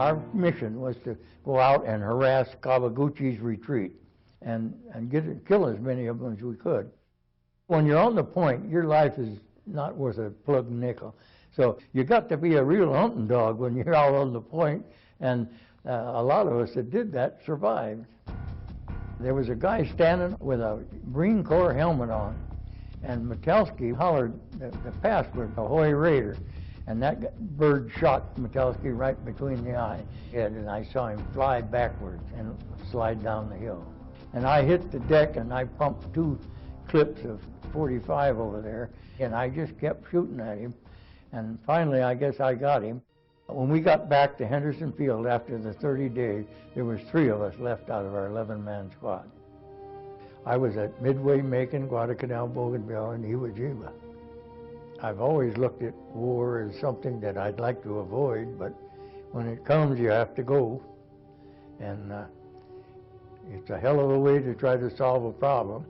Our mission was to go out and harass Kawaguchi's retreat and kill as many of them as we could. When you're on the point, your life is not worth a plug nickel. So you got to be a real hunting dog when you're out on the point, and a lot of us that did that survived. There was a guy standing with a Marine Corps helmet on, and Metelsky hollered the password, Ahoy Raider, and that bird shot Metelsky right between the eye, and I saw him fly backwards and slide down the hill. And I hit the deck, and I pumped 2 clips of .45 over there, and I just kept shooting at him, and finally I guess I got him. When we got back to Henderson Field after the 30 days, there was 3 of us left out of our 11-man squad. I was at Midway, Macon, Guadalcanal, Bougainville, and Iwo Jima. I've always looked at war as something that I'd like to avoid, but when it comes, you have to go. And it's a hell of a way to try to solve a problem.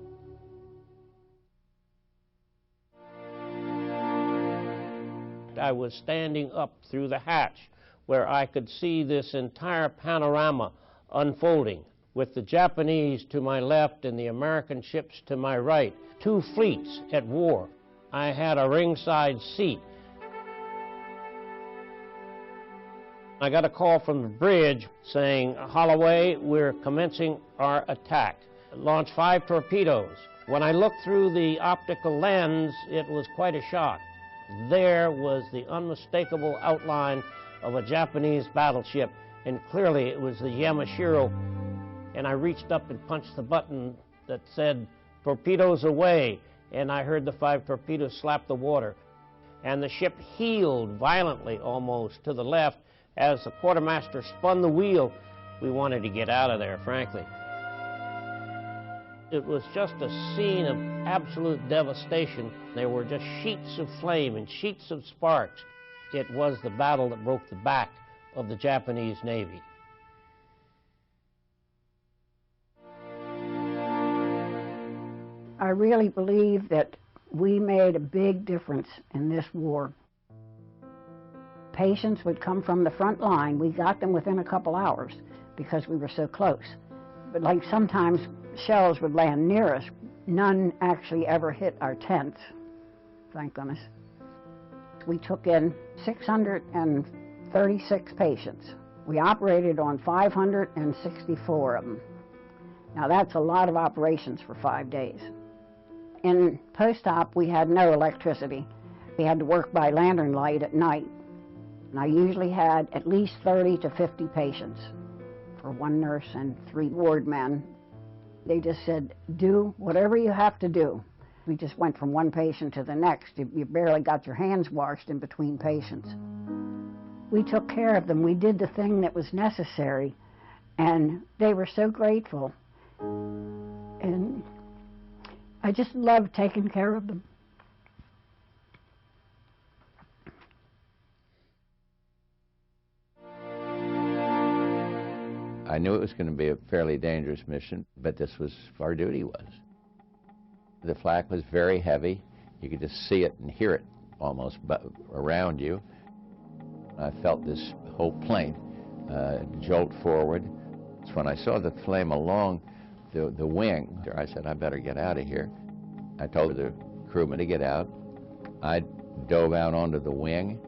I was standing up through the hatch where I could see this entire panorama unfolding, with the Japanese to my left and the American ships to my right, 2 fleets at war. I had a ringside seat. I got a call from the bridge saying, "Holloway, we're commencing our attack. Launch 5 torpedoes." When I looked through the optical lens, it was quite a shock. There was the unmistakable outline of a Japanese battleship, and clearly it was the Yamashiro. And I reached up and punched the button that said, "Torpedoes away," and I heard the 5 torpedoes slap the water. And the ship heeled violently almost to the left as the quartermaster spun the wheel. We wanted to get out of there, frankly. It was just a scene of absolute devastation. There were just sheets of flame and sheets of sparks. It was the battle that broke the back of the Japanese Navy. I really believe that we made a big difference in this war. Patients would come from the front line. We got them within a couple hours because we were so close. But like sometimes shells would land near us. None actually ever hit our tents, thank goodness. We took in 636 patients. We operated on 564 of them. Now that's a lot of operations for 5 days. In post-op, we had no electricity. We had to work by lantern light at night. And I usually had at least 30 to 50 patients for 1 nurse and 3 ward men. They just said, "Do whatever you have to do." We just went from one patient to the next. You barely got your hands washed in between patients. We took care of them. We did the thing that was necessary, and they were so grateful. And I just loved taking care of them. I knew it was going to be a fairly dangerous mission, but this was our duty was. The flak was very heavy. You could just see it and hear it almost around you. I felt this whole plane jolt forward. So when I saw the flame along the wing, I said, I better get out of here. I told the crewman to get out. I dove out onto the wing.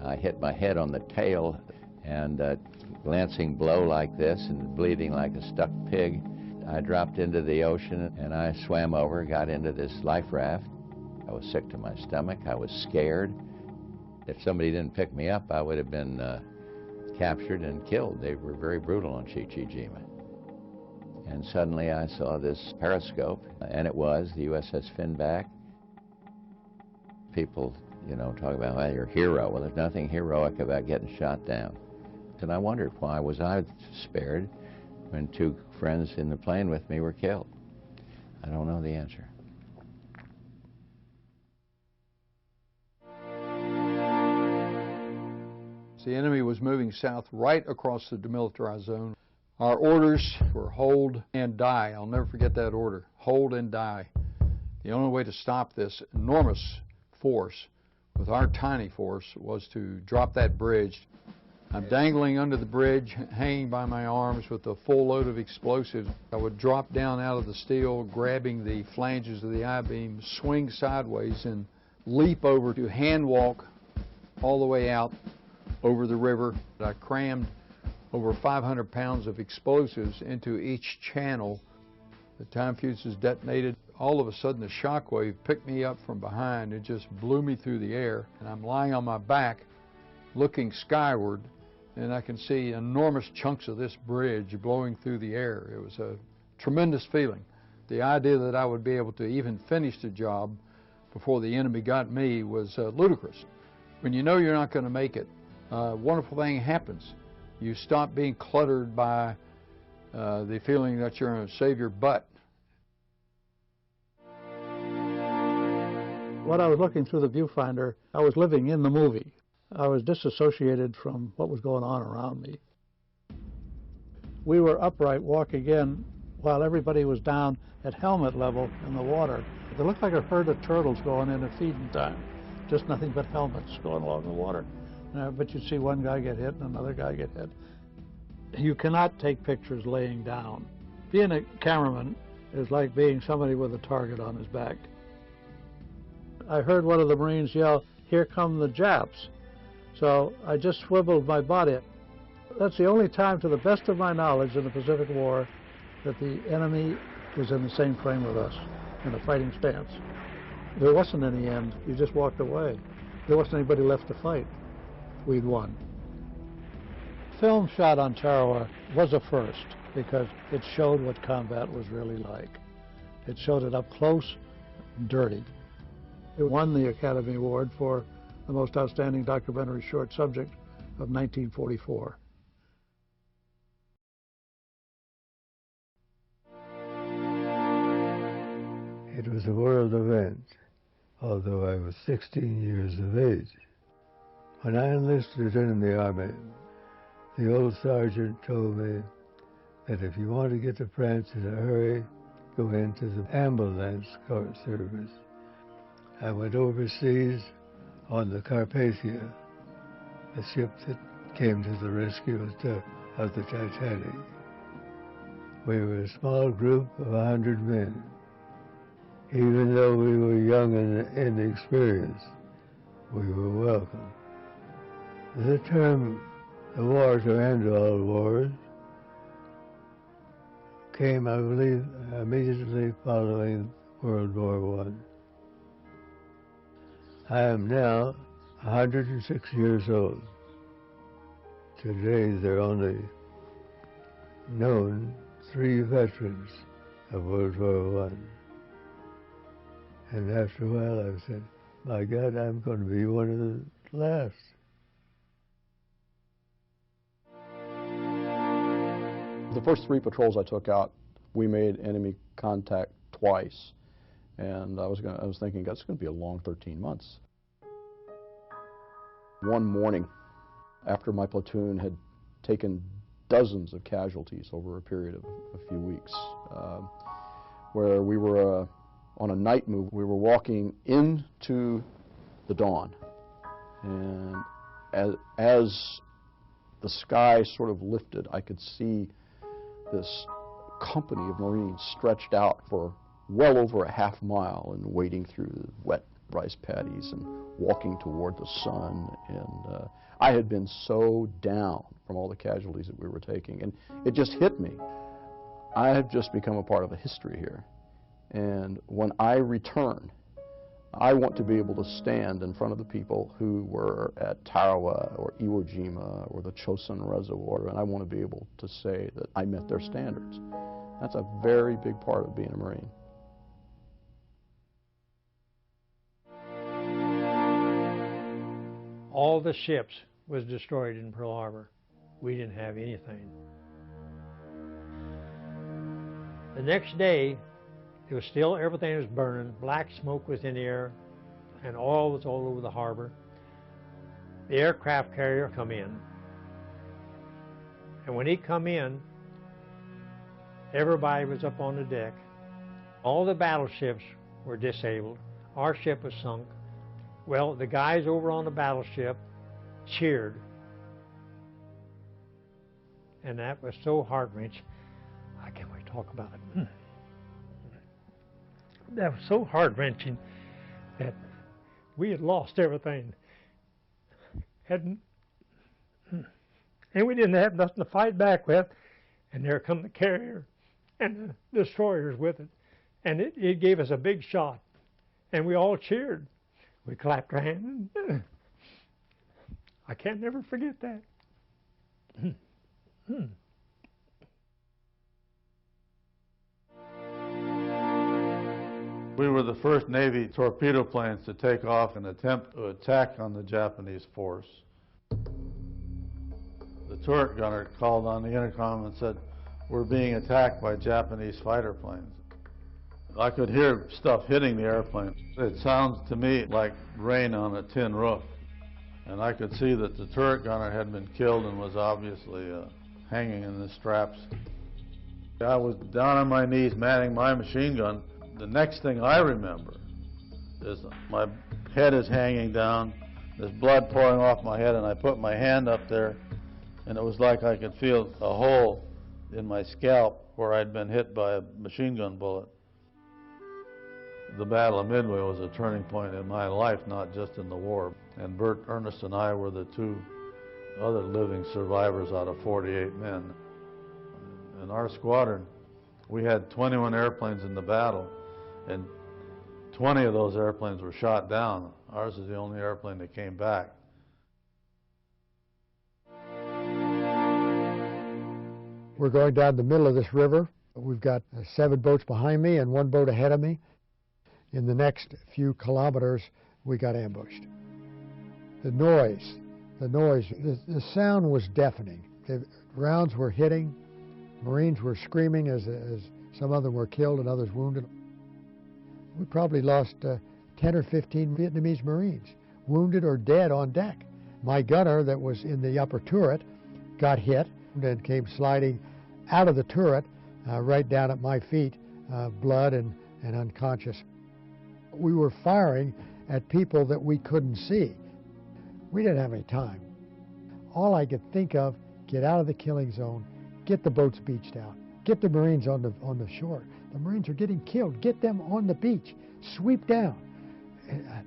I hit my head on the tail, and glancing blow like this and bleeding like a stuck pig, I dropped into the ocean, and I swam over, got into this life raft. I was sick to my stomach. I was scared. If somebody didn't pick me up, I would have been captured and killed. They were very brutal on Chichijima. And suddenly I saw this periscope, and it was the USS Finback. People, you know, talk about, well, you're a hero. Well, there's nothing heroic about getting shot down. And I wondered, why was I spared when 2 friends in the plane with me were killed? I don't know the answer. The enemy was moving south right across the demilitarized zone. Our orders were hold and die. I'll never forget that order, hold and die. The only way to stop this enormous force with our tiny force was to drop that bridge. I'm dangling under the bridge, hanging by my arms with a full load of explosives. I would drop down out of the steel, grabbing the flanges of the I-beam, swing sideways, and leap over to hand walk all the way out over the river. I crammed over 500 pounds of explosives into each channel. The time fuses detonated. All of a sudden, the shock wave picked me up from behind and just blew me through the air. And I'm lying on my back, looking skyward, and I can see enormous chunks of this bridge blowing through the air. It was a tremendous feeling. The idea that I would be able to even finish the job before the enemy got me was ludicrous. When you know you're not going to make it, a wonderful thing happens. You stop being cluttered by the feeling that you're going to save your butt. When I was looking through the viewfinder, I was living in the movie. I was disassociated from what was going on around me. We were upright walking in while everybody was down at helmet level in the water. It looked like a herd of turtles going in at feeding time. Just nothing but helmets going along the water. But you'd see one guy get hit and another guy get hit. You cannot take pictures laying down. Being a cameraman is like being somebody with a target on his back. I heard one of the Marines yell, "Here come the Japs." So I just swiveled my body. That's the only time, to the best of my knowledge, in the Pacific War that the enemy was in the same frame with us, in a fighting stance. There wasn't any end. You just walked away. There wasn't anybody left to fight. We'd won. Film shot on Tarawa was a first because it showed what combat was really like. It showed it up close, dirty. It won the Academy Award for the most outstanding documentary short subject of 1944. It was a world event, although I was 16 years of age. When I enlisted in the Army, the old sergeant told me that if you want to get to France in a hurry, go into the ambulance corps service. I went overseas on the Carpathia, a ship that came to the rescue of the Titanic. We were a small group of 100 men. Even though we were young and inexperienced, we were welcome. The term, the war to end all wars, came, I believe, immediately following World War I. I am now 106 years old. Today there are only known 3 veterans of World War I. And after a while I said, my God, I'm going to be one of the last. The first 3 patrols I took out, we made enemy contact twice. And I was thinking, that's going to be a long 13 months. One morning, after my platoon had taken dozens of casualties over a period of a few weeks, where we were on a night move, we were walking into the dawn. And as the sky sort of lifted, I could see this company of Marines stretched out for well over a half mile and wading through the wet rice paddies and walking toward the sun. And I had been so down from all the casualties that we were taking. And it just hit me. I have just become a part of a history here. And when I return, I want to be able to stand in front of the people who were at Tarawa or Iwo Jima or the Chosin Reservoir, and I want to be able to say that I met their standards. That's a very big part of being a Marine. All the ships was destroyed in Pearl Harbor. We didn't have anything. The next day, it was still, everything was burning. Black smoke was in the air, and oil was all over the harbor. The aircraft carrier come in. And when he come in, everybody was up on the deck. All the battleships were disabled. Our ship was sunk. Well, the guys over on the battleship cheered and that was so heart-wrenching. I can't wait to talk about it. That was so heart-wrenching that we had lost everything. And we didn't have nothing to fight back with, and there come the carrier and the destroyers with it, and it gave us a big shot, and we all cheered. We clapped our hands. I can't never forget that. We were the first Navy torpedo planes to take off and attempt to attack on the Japanese force. The turret gunner called on the intercom and said, "We're being attacked by Japanese fighter planes." I could hear stuff hitting the airplane. It sounds to me like rain on a tin roof. And I could see that the turret gunner had been killed and was obviously hanging in the straps. I was down on my knees manning my machine gun. The next thing I remember is my head is hanging down, there's blood pouring off my head, and I put my hand up there, and it was like I could feel a hole in my scalp where I'd been hit by a machine gun bullet. The Battle of Midway was a turning point in my life, not just in the war. And Bert Ernest and I were the two other living survivors out of 48 men. In our squadron, we had 21 airplanes in the battle, and 20 of those airplanes were shot down. Ours is the only airplane that came back. We're going down the middle of this river. We've got 7 boats behind me and 1 boat ahead of me. In the next few kilometers, we got ambushed. The noise, the sound was deafening. The rounds were hitting. Marines were screaming as some of them were killed and others wounded. We probably lost 10 or 15 Vietnamese Marines, wounded or dead on deck. My gunner that was in the upper turret got hit and came sliding out of the turret right down at my feet, blood and unconscious. We were firing at people that we couldn't see. We didn't have any time. All I could think of, get out of the killing zone, get the boats beached out, get the Marines on the shore. The Marines are getting killed. Get them on the beach. Sweep down.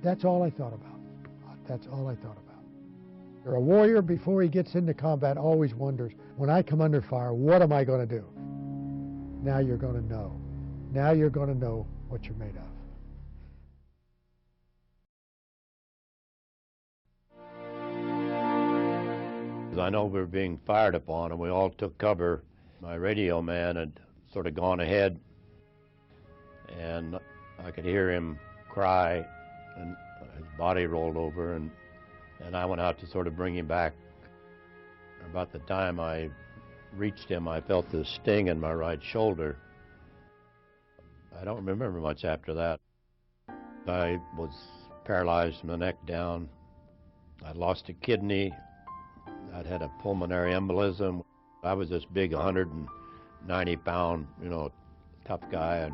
That's all I thought about. That's all I thought about. A warrior, before he gets into combat, always wonders, when I come under fire, what am I going to do? Now you're going to know. Now you're going to know what you're made of. I know we were being fired upon, and we all took cover. My radio man had sort of gone ahead, and I could hear him cry, and his body rolled over, and I went out to sort of bring him back. About the time I reached him, I felt the sting in my right shoulder. I don't remember much after that. I was paralyzed from the neck down. I lost a kidney. I'd had a pulmonary embolism. I was this big 190-pound, tough guy, and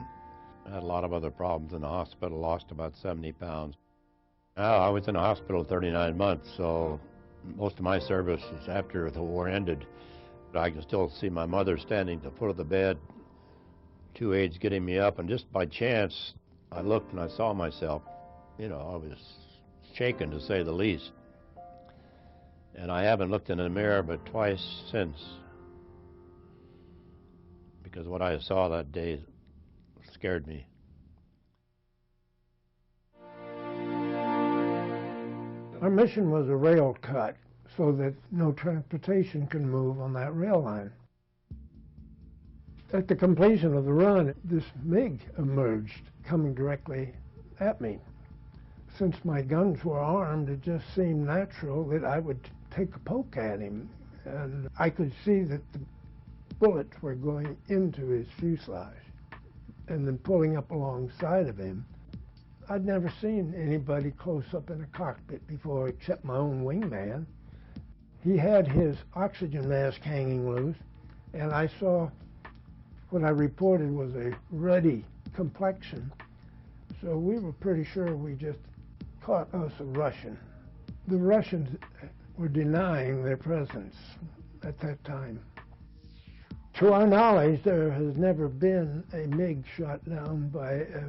I had a lot of other problems in the hospital, lost about 70 pounds. I was in the hospital 39 months, so most of my service is after the war ended. I can still see my mother standing at the foot of the bed, 2 aides getting me up, and just by chance, I looked and I saw myself. I was shaken, to say the least. And I haven't looked in the mirror but twice since, because what I saw that day scared me. Our mission was a rail cut so that no transportation can move on that rail line. At the completion of the run, this MiG emerged, coming directly at me. Since my guns were armed, it just seemed natural that I would take a poke at him. And I could see that the bullets were going into his fuselage and then pulling up alongside of him. I'd never seen anybody close up in a cockpit before except my own wingman. He had his oxygen mask hanging loose, and I saw what I reported was a ruddy complexion. So we were pretty sure we just caught us a Russian. The Russians were denying their presence at that time. To our knowledge, there has never been a MiG shot down by a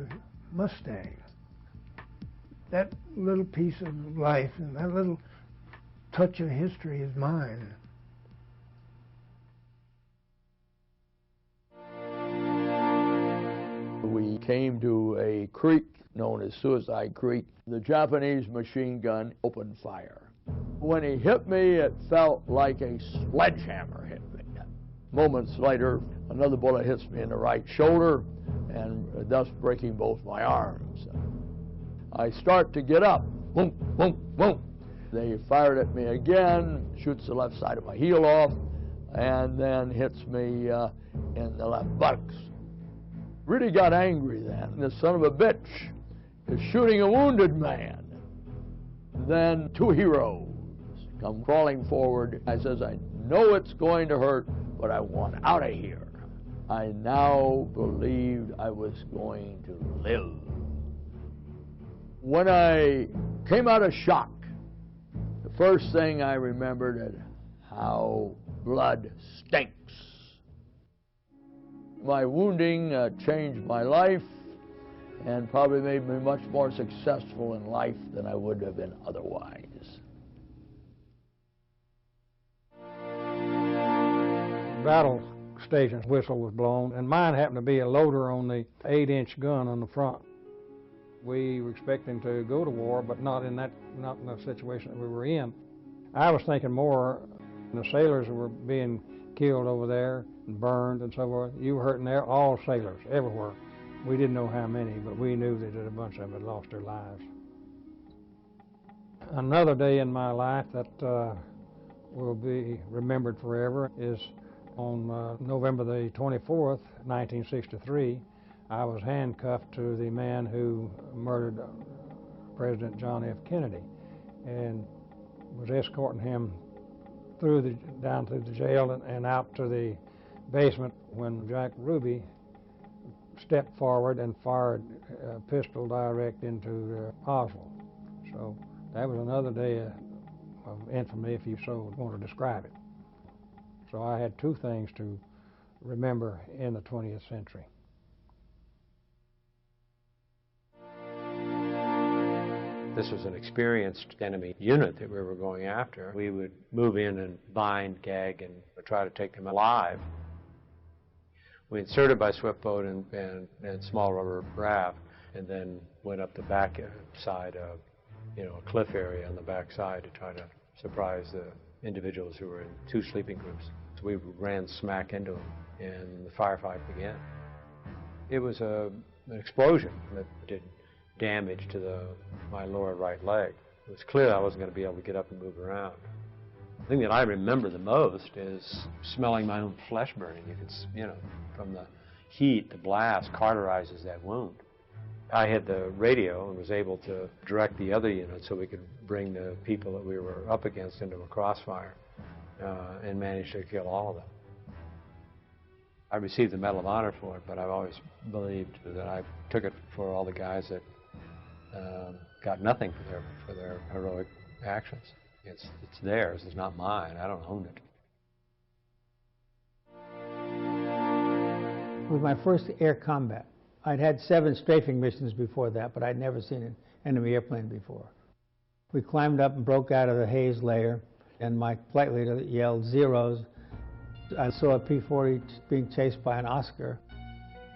Mustang. That little piece of life and that little touch of history is mine. We came to a creek known as Suicide Creek. The Japanese machine gun opened fire. When he hit me, it felt like a sledgehammer hit me. Moments later, another bullet hits me in the right shoulder, and thus breaking both my arms. I start to get up. Boom, boom, boom. They fired at me again, shoots the left side of my heel off, and then hits me in the left buttocks. Really got angry then. This son of a bitch is shooting a wounded man. Then two heroes come crawling forward. I says, I know it's going to hurt, but I want out of here. I now believed I was going to live. When I came out of shock, the first thing I remembered is how blood stinks. My wounding changed my life and probably made me much more successful in life than I would have been otherwise. Battle station's whistle was blown, and mine happened to be a loader on the 8-inch gun on the front. We were expecting to go to war, but not in the situation that we were in. I was thinking more, the sailors were being killed over there and burned and so forth. You were hurting there, all sailors, everywhere. We didn't know how many, but we knew that a bunch of them had lost their lives. Another day in my life that will be remembered forever is on November the 24th, 1963, I was handcuffed to the man who murdered President John F. Kennedy and was escorting him down through the jail and out to the basement when Jack Ruby stepped forward and fired a pistol direct into Oswald. So that was another day of infamy, if you so want to describe it. So I had two things to remember in the 20th century. This was an experienced enemy unit that we were going after. We would move in and bind, gag, and try to take them alive. We inserted by swift boat and small rubber raft, and then went up the back side of, a cliff area on the back side to try to surprise the individuals who were in two sleeping groups. So we ran smack into them, and the firefight began. It was an explosion that did damage to my lower right leg. It was clear I wasn't going to be able to get up and move around. The thing that I remember the most is smelling my own flesh burning. You could, from the heat, the blast cauterizes that wound. I had the radio and was able to direct the other units so we could bring the people that we were up against into a crossfire and managed to kill all of them. I received the Medal of Honor for it, but I've always believed that I took it for all the guys that got nothing for their heroic actions. It's theirs, it's not mine. I don't own it. It was my first air combat. I'd had 7 strafing missions before that, but I'd never seen an enemy airplane before. We climbed up and broke out of the haze layer, and my flight leader yelled zeros. I saw a P-40 being chased by an Oscar.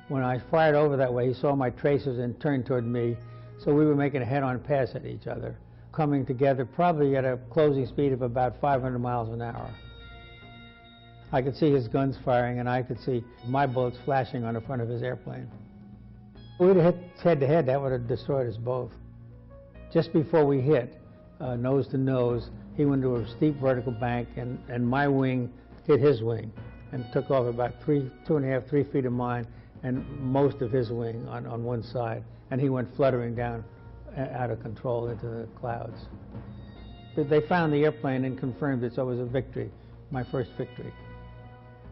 When I fired over that way, he saw my tracers and turned toward me, so we were making a head-on pass at each other, coming together probably at a closing speed of about 500 miles an hour. I could see his guns firing, and I could see my bullets flashing on the front of his airplane. If we'd have hit head-to-head, that would have destroyed us both. Just before we hit, nose to nose, he went into a steep vertical bank, and my wing hit his wing and took off about 2.5, 3 feet of mine and most of his wing on one side. And he went fluttering down out of control into the clouds. But they found the airplane and confirmed it, so it was a victory, my first victory.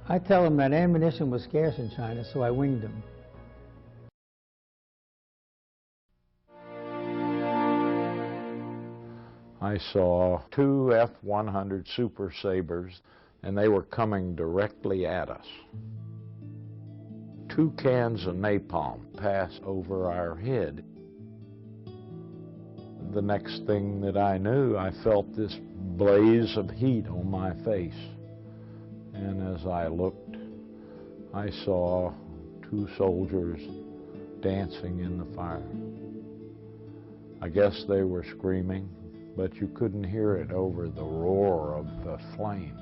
I tell them that ammunition was scarce in China, so I winged them. I saw 2 F-100 Super Sabres and they were coming directly at us. 2 cans of napalm passed over our head. The next thing that I knew, I felt this blaze of heat on my face. And as I looked, I saw 2 soldiers dancing in the fire. I guess they were screaming, but you couldn't hear it over the roar of the flames.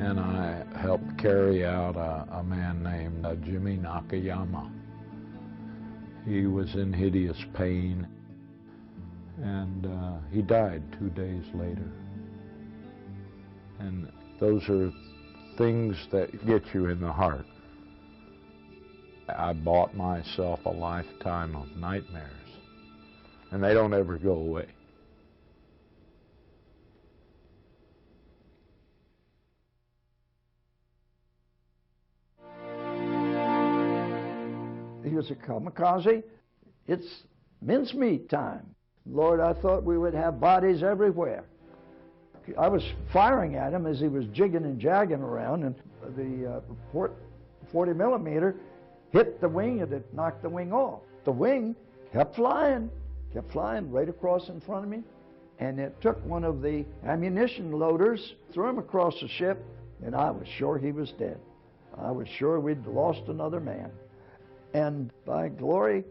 And I helped carry out a man named Jimmy Nakayama. He was in hideous pain, and he died 2 days later. And those are things that get you in the heart. I bought myself a lifetime of nightmares, and they don't ever go away. He was a kamikaze. It's mincemeat time. Lord, I thought we would have bodies everywhere. I was firing at him as he was jigging and jagging around, and the 40 millimeter hit the wing, and it knocked the wing off. The wing kept flying right across in front of me, and it took one of the ammunition loaders, threw him across the ship, and I was sure he was dead. I was sure we'd lost another man. And by glory,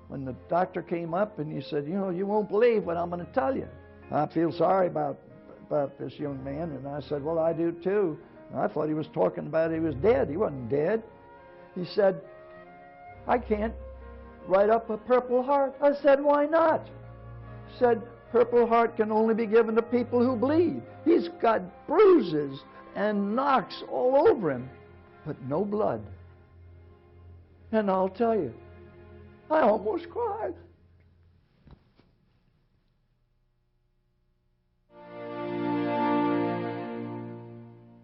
when the doctor came up and he said, you know, you won't believe what I'm going to tell you. I feel sorry about this young man. And I said, well, I do too. And I thought he was talking about he was dead. He wasn't dead. He said, I can't write up a Purple Heart. I said, why not? He said, Purple Heart can only be given to people who bleed. He's got bruises and knocks all over him, but no blood. And I'll tell you, I almost cried.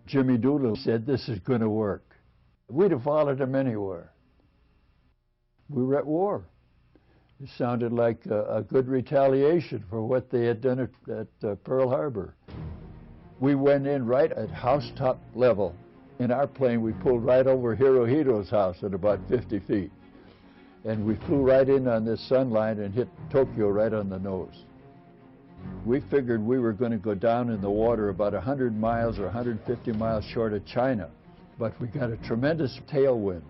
Jimmy Doolittle said, this is going to work. We'd have followed him anywhere. We were at war. It sounded like a good retaliation for what they had done at Pearl Harbor. We went in right at housetop level. In our plane, we pulled right over Hirohito's house at about 50 feet. And we flew right in on this sun line and hit Tokyo right on the nose. We figured we were going to go down in the water about 100 miles or 150 miles short of China. But we got a tremendous tailwind.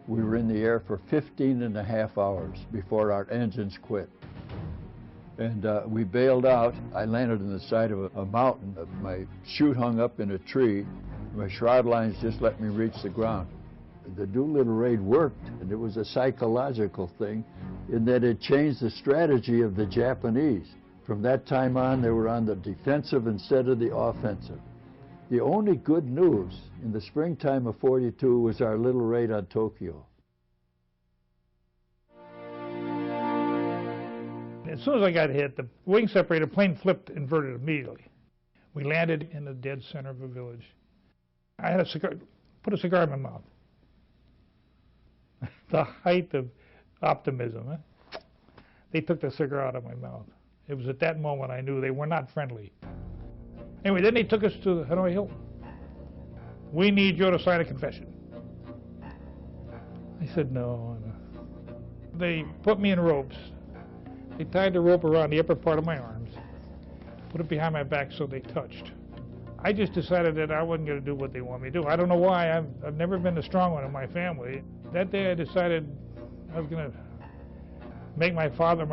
We were in the air for 15.5 hours before our engines quit. And we bailed out. I landed on the side of a mountain. My chute hung up in a tree. My shroud lines just let me reach the ground. The Doolittle raid worked, and it was a psychological thing in that it changed the strategy of the Japanese. From that time on, they were on the defensive instead of the offensive. The only good news in the springtime of '42 was our little raid on Tokyo. As soon as I got hit, the wing separator plane flipped inverted immediately. We landed in the dead center of a village. I had a cigar, put a cigar in my mouth. The height of optimism. Huh? They took the cigar out of my mouth. It was at that moment I knew they were not friendly. Anyway, then they took us to Hanoi Hilton. We need you to sign a confession. I said, no. They put me in ropes. They tied the rope around the upper part of my arms, put it behind my back so they touched. I just decided that I wasn't going to do what they want me to do. I don't know why. I've never been the strong one in my family. That day I decided I was going to make my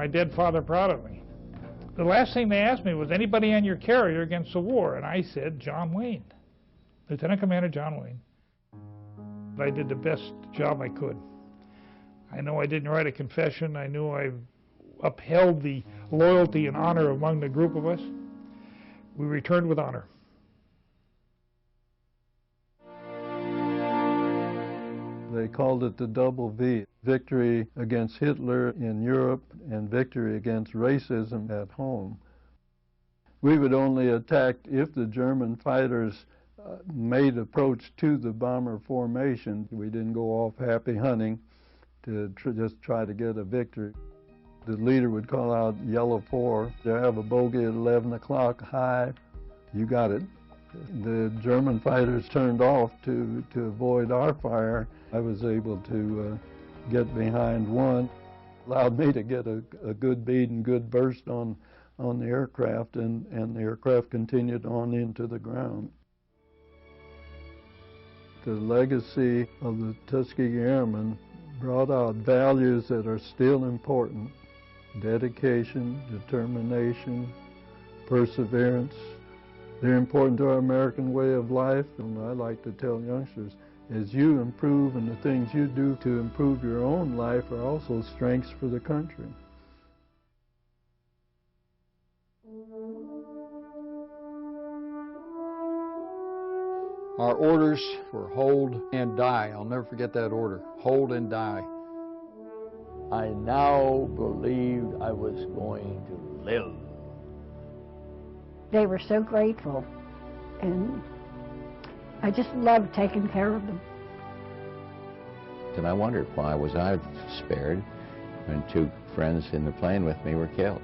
dead father proud of me. The last thing they asked me was, anybody on your carrier against the war? And I said, John Wayne, Lieutenant Commander John Wayne. I did the best job I could. I know I didn't write a confession. I knew I upheld the loyalty and honor among the group of us. We returned with honor. They called it the double V, victory against Hitler in Europe and victory against racism at home. We would only attack if the German fighters made approach to the bomber formation. We didn't go off happy hunting to just try to get a victory. The leader would call out yellow 4. They have a bogey at 11 o'clock, high. You got it. The German fighters turned off to avoid our fire. I was able to get behind one, allowed me to get a good bead and good burst on the aircraft, and the aircraft continued on into the ground. The legacy of the Tuskegee Airmen brought out values that are still important: dedication, determination, perseverance. They're important to our American way of life, and I like to tell youngsters, as you improve and the things you do to improve your own life are also strengths for the country. Our orders were hold and die. I'll never forget that order, hold and die. I now believed I was going to live. They were so grateful, and I just loved taking care of them. And I wondered, why was I spared when two friends in the plane with me were killed?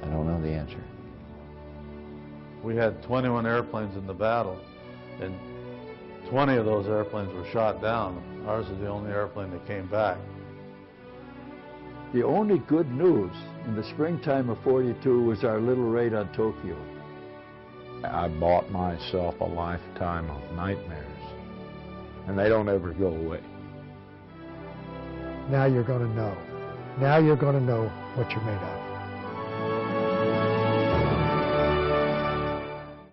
I don't know the answer. We had 21 airplanes in the battle, and 20 of those airplanes were shot down. Ours was the only airplane that came back. The only good news in the springtime of '42 was our little raid on Tokyo. I bought myself a lifetime of nightmares, and they don't ever go away. Now you're going to know. Now you're going to know what you're made of.